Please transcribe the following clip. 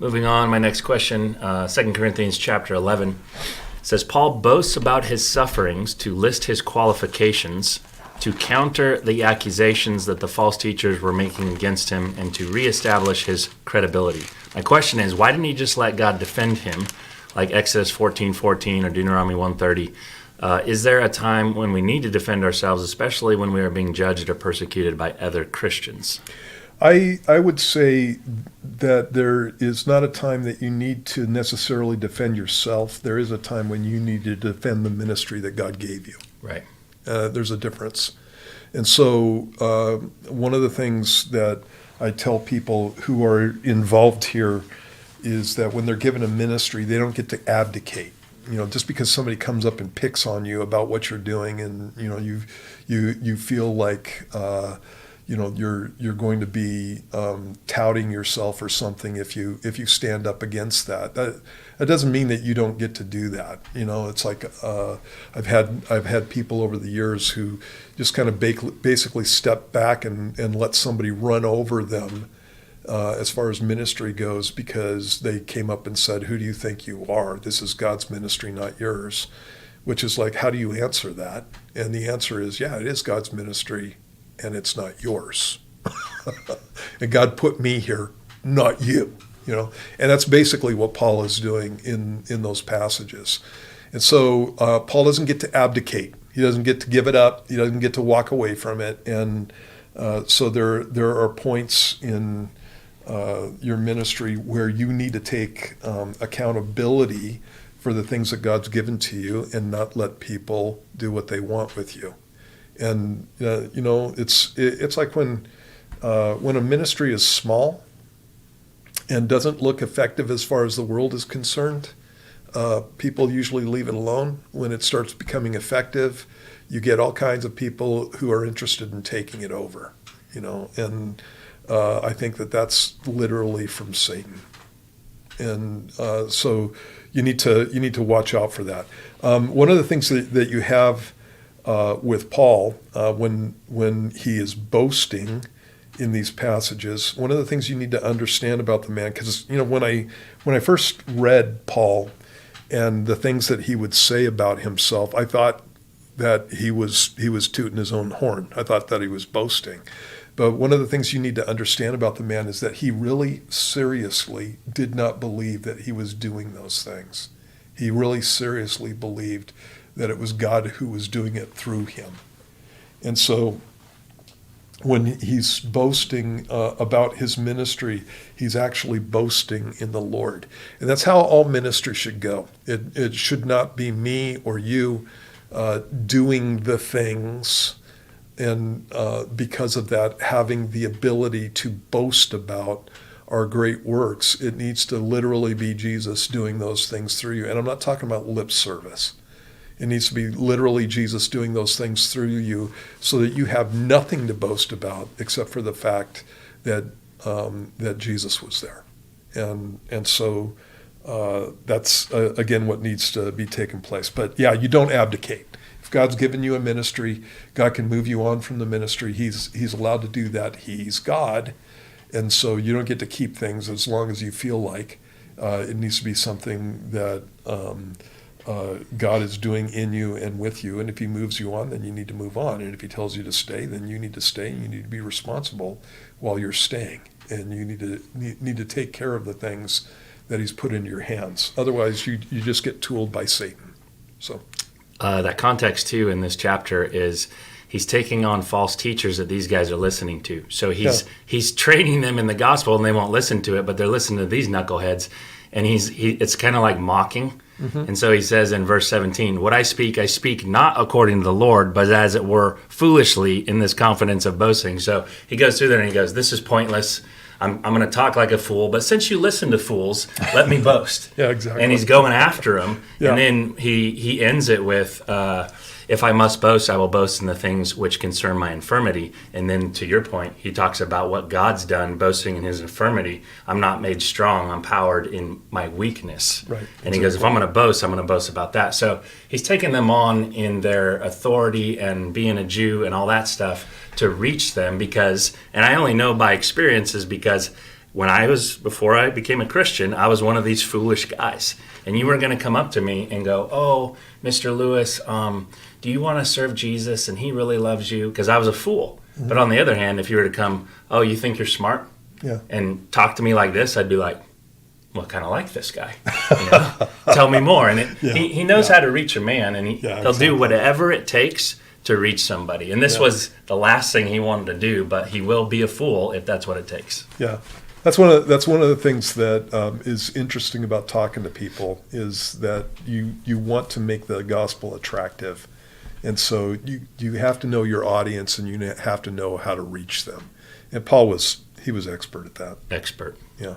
Moving on, my next question, 2 Corinthians chapter 11 says, Paul boasts about his sufferings to list his qualifications, to counter the accusations that the false teachers were making against him, and to reestablish his credibility. My question is, why didn't he just let God defend him, like Exodus 14:14 or Deuteronomy 1:30? Is there a time when we need to defend ourselves, especially when we are being judged or persecuted by other Christians? I would say that there is not a time that you need to necessarily defend yourself. There is a time when you need to defend the ministry that God gave you. Right. There's a difference. And so one of the things that I tell people who are involved here is that when they're given a ministry, they don't get to abdicate. Just because somebody comes up and picks on you about what you're doing, and you feel like you're going to be touting yourself or something if you stand up against that. That doesn't mean that you don't get to do that. It's like I've had people over the years who just kind of basically step back and let somebody run over them as far as ministry goes, because they came up and said, "Who do you think you are? This is God's ministry, not yours." Which is like, how do you answer that? And the answer is, yeah, it is God's ministry, and it's not yours. And God put me here, not you. And that's basically what Paul is doing in those passages. And so Paul doesn't get to abdicate. He doesn't get to give it up. He doesn't get to walk away from it. And so there are points in your ministry where you need to take accountability for the things that God's given to you and not let people do what they want with you. And it's like when a ministry is small and doesn't look effective as far as the world is concerned, people usually leave it alone. When it starts becoming effective, you get all kinds of people who are interested in taking it over. And I think that literally from Satan. And so you need to watch out for that. One of the things that you have with Paul, when he is boasting in these passages, one of the things you need to understand about the man, because when I first read Paul and the things that he would say about himself, I thought that he was tooting his own horn. I thought that he was boasting. But one of the things you need to understand about the man is that he really seriously did not believe that he was doing those things. He really seriously believed that it was God who was doing it through him. And so when he's boasting about his ministry, he's actually boasting in the Lord. And that's how all ministry should go. It should not be me or you doing the things, and because of that, having the ability to boast about our great works. It needs to literally be Jesus doing those things through you. And I'm not talking about lip service. It needs to be literally Jesus doing those things through you so that you have nothing to boast about except for the fact that that Jesus was there. And so that's, again, what needs to be taking place. But yeah, you don't abdicate. If God's given you a ministry, God can move you on from the ministry. He's allowed to do that. He's God. And so you don't get to keep things as long as you feel like. It needs to be something that God is doing in you and with you. And if he moves you on, then you need to move on. And if he tells you to stay, then you need to stay. And you need to be responsible while you're staying. And you need to take care of the things that he's put into your hands. Otherwise, you just get tooled by Satan. So that context, too, in this chapter is he's taking on false teachers that these guys are listening to. So he's training them in the gospel, and they won't listen to it, but they're listening to these knuckleheads. And it's kind of like mocking. Mm-hmm. And so he says in verse 17, "What I speak not according to the Lord, but as it were foolishly in this confidence of boasting." So he goes through there and he goes, "This is pointless. I'm going to talk like a fool, but since you listen to fools, let me boast." Yeah, exactly. And he's going after him. Yeah. And then he ends it with, "If I must boast, I will boast in the things which concern my infirmity." And then to your point, he talks about what God's done, boasting in his infirmity. I'm not made strong, I'm powered in my weakness. Right. And he goes, if I'm going to boast, I'm going to boast about that. So he's taking them on in their authority and being a Jew and all that stuff to reach them because, and I only know by experience, is because before I became a Christian, I was one of these foolish guys. And you were going to come up to me and go, "Oh, Mr. Lewis, do you want to serve Jesus? And he really loves you." Because I was a fool. Mm-hmm. But on the other hand, if you were to come, "Oh, you think you're smart?" And talk to me like this, I'd be like, "Well, I kind of like this guy. Tell me more." And he knows how to reach a man, and he'll do whatever it takes to reach somebody. And this was the last thing he wanted to do, but he will be a fool if that's what it takes. Yeah. That's one of the things that is interesting about talking to people, is that you want to make the gospel attractive. And so you have to know your audience, and you have to know how to reach them. And Paul was expert at that. Expert. Yeah.